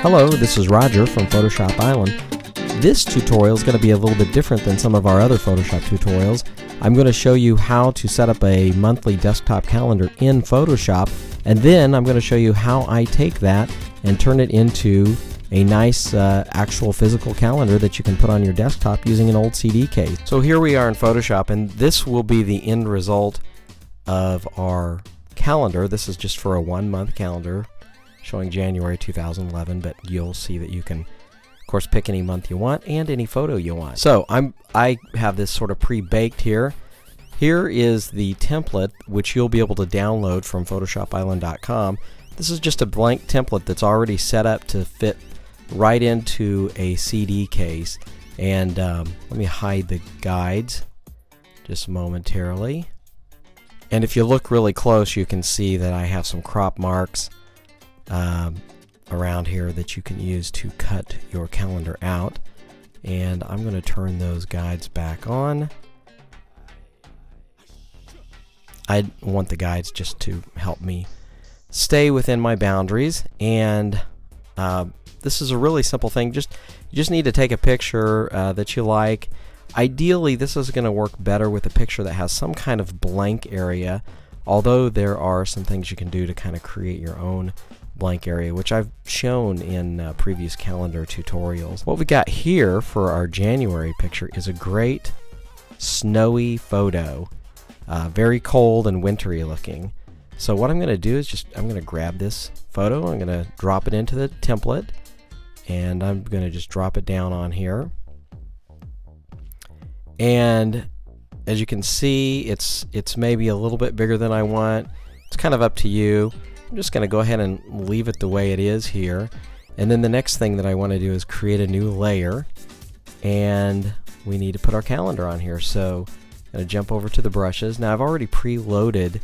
Hello, this is Roger from Photoshop Island. This tutorial is going to be a little bit different than some of our other Photoshop tutorials. I'm going to show you how to set up a monthly desktop calendar in Photoshop, and then I'm going to show you how I take that and turn it into a nice actual physical calendar that you can put on your desktop using an old CD case. So here we are in Photoshop, and this will be the end result of our calendar. This is just for a 1-month calendar showing January 2011, but you'll see that you can, of course, pick any month you want and any photo you want. So I have this sort of pre-baked here. Here is the template, which you'll be able to download from PhotoshopIsland.com. This is just a blank template that's already set up to fit right into a CD case. And let me hide the guides just momentarily. And if you look really close, you can see that I have some crop marks around here that you can use to cut your calendar out. And I'm going to turn those guides back on. I want the guides just to help me stay within my boundaries. And this is a really simple thing. You just need to take a picture that you like. Ideally, this is going to work better with a picture that has some kind of blank area, although there are some things you can do to kind of create your own blank area, which I've shown in previous calendar tutorials. What we got here for our January picture is a great snowy photo, very cold and wintry looking. So what I'm going to do is I'm going to grab this photo, I'm going to drop it into the template, and I'm going to just drop it down on here. And as you can see, it's maybe a little bit bigger than I want. It's kind of up to you. I'm just going to go ahead and leave it the way it is here. And then the next thing that I want to do is create a new layer, and we need to put our calendar on here. So I'm going to jump over to the brushes. Now I've already preloaded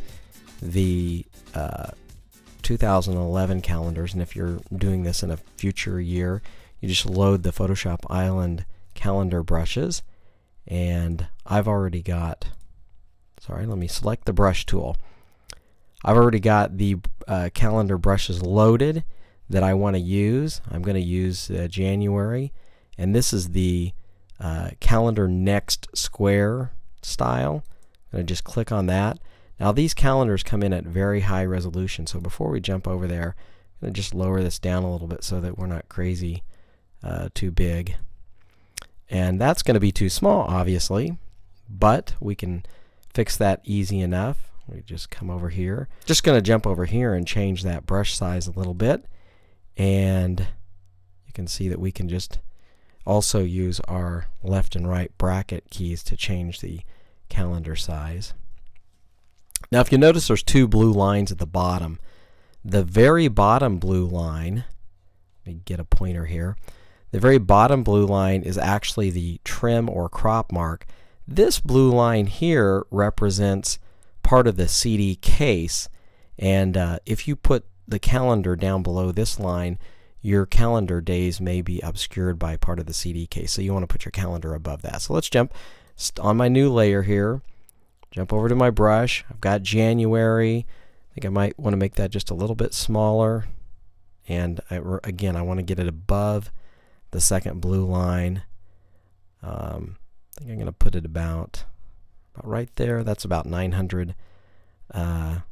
the 2011 calendars, and if you're doing this in a future year, you just load the Photoshop Island calendar brushes. And I've already got, sorry, let me select the brush tool. I've already got the calendar brushes loaded that I want to use. I'm going to use January, and this is the calendar next square style. I'm going to just click on that. Now these calendars come in at very high resolution, so before we jump over there, I'm going to just lower this down a little bit so that we're not crazy too big. And that's going to be too small, obviously, but we can fix that easy enough. We just come over here. Just going to jump over here and change that brush size a little bit. And you can see that we can just also use our left and right bracket keys to change the calendar size. Now if you notice, there's two blue lines at the bottom. The very bottom blue line, let me get a pointer here. The very bottom blue line is actually the trim or crop mark. This blue line here represents part of the CD case, and if you put the calendar down below this line, your calendar days may be obscured by part of the CD case, so you want to put your calendar above that. So let's jump on my new layer here, jump over to my brush. I've got January. I think I might want to make that just a little bit smaller, and again, I want to get it above the second blue line. I think I'm going to put it about right there. That's about 900. It's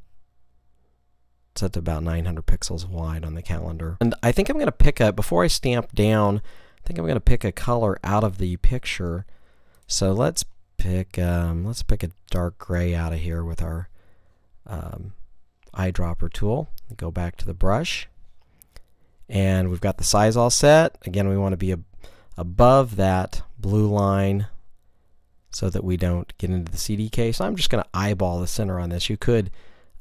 at about 900 pixels wide on the calendar. And I think I'm going to pick up, before I stamp down, I think I'm going to pick a color out of the picture. So let's pick a dark gray out of here with our eyedropper tool. Go back to the brush. And we've got the size all set. Again, we want to be above that blue line so that we don't get into the CD case. I'm just going to eyeball the center on this. You could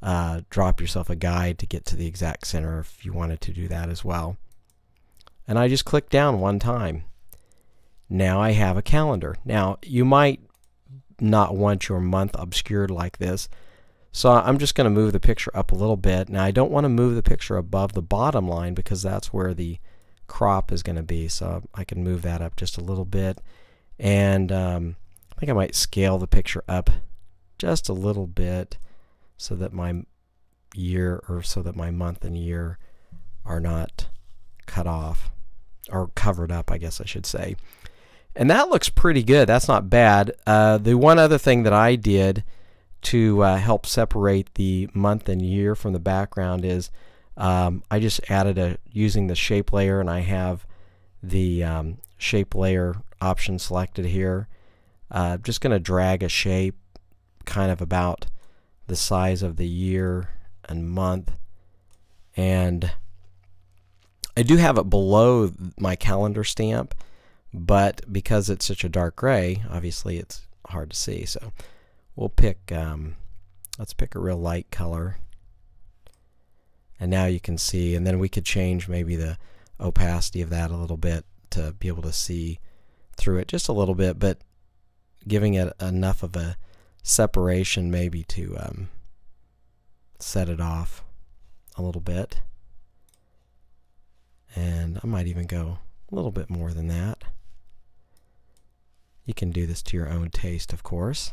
drop yourself a guide to get to the exact center if you wanted to do that as well. And I just click down one time. Now I have a calendar. Now you might not want your month obscured like this, so I'm just going to move the picture up a little bit. Now I don't want to move the picture above the bottom line because that's where the crop is going to be, so I can move that up just a little bit. And I think I might scale the picture up just a little bit so that my year, or so that my month and year are not cut off, or covered up, I guess I should say. And that looks pretty good. That's not bad. The one other thing that I did to help separate the month and year from the background is I just added using the shape layer, and I have the shape layer option selected here. I'm just going to drag a shape kind of about the size of the year and month, and I do have it below my calendar stamp, but because it's such a dark gray, obviously it's hard to see. So we'll pick, let's pick a real light color, and now you can see, and then we could change maybe the opacity of that a little bit to be able to see through it just a little bit, but giving it enough of a separation maybe to set it off a little bit. And I might even go a little bit more than that. You can do this to your own taste, of course.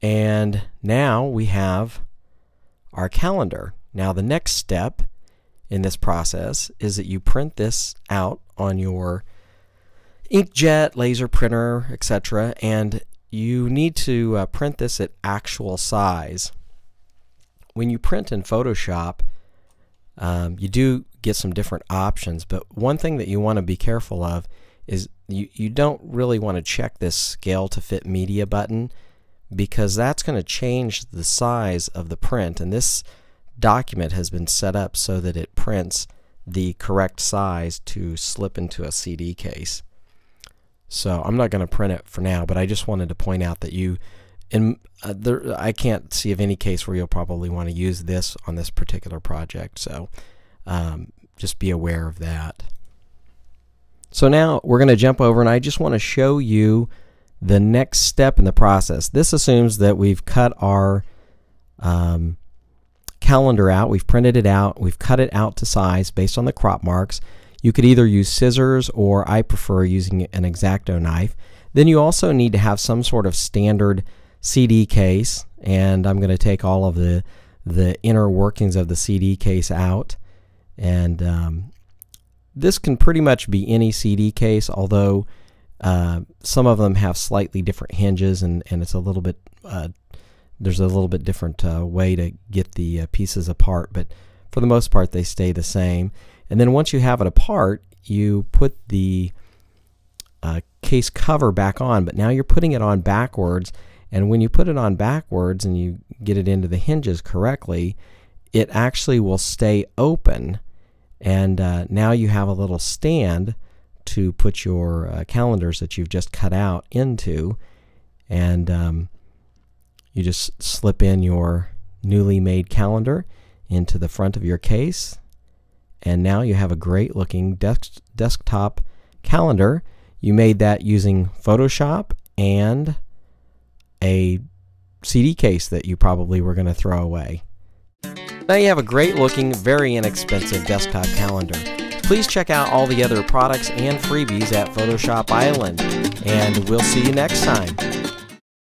And now we have our calendar. Now the next step in this process is that you print this out on your inkjet, laser printer, etc. And you need to print this at actual size. When you print in Photoshop, you do get some different options, but one thing that you want to be careful of is you don't really want to check this scale to fit media button, because that's going to change the size of the print, and this document has been set up so that it prints the correct size to slip into a CD case. So I'm not going to print it for now, but I just wanted to point out that I can't see of any case where you'll probably want to use this on this particular project, so just be aware of that. So now we're going to jump over, and I just want to show you the next step in the process. This assumes that we've cut our calendar out, we've printed it out, we've cut it out to size based on the crop marks. You could either use scissors, or I prefer using an X-Acto knife. Then you also need to have some sort of standard CD case, and I'm going to take all of the inner workings of the CD case out, and this can pretty much be any CD case, although some of them have slightly different hinges, and it's a little bit there's a little bit different way to get the pieces apart, but for the most part they stay the same. And then once you have it apart, you put the case cover back on, but now you're putting it on backwards, and when you put it on backwards and you get it into the hinges correctly, it actually will stay open, and now you have a little stand to put your calendars that you've just cut out into, and you just slip in your newly made calendar into the front of your case, and now you have a great looking desktop calendar. You made that using Photoshop and a CD case that you probably were going to throw away. Now you have a great looking, very inexpensive desktop calendar. Please check out all the other products and freebies at Photoshop Island, and we'll see you next time.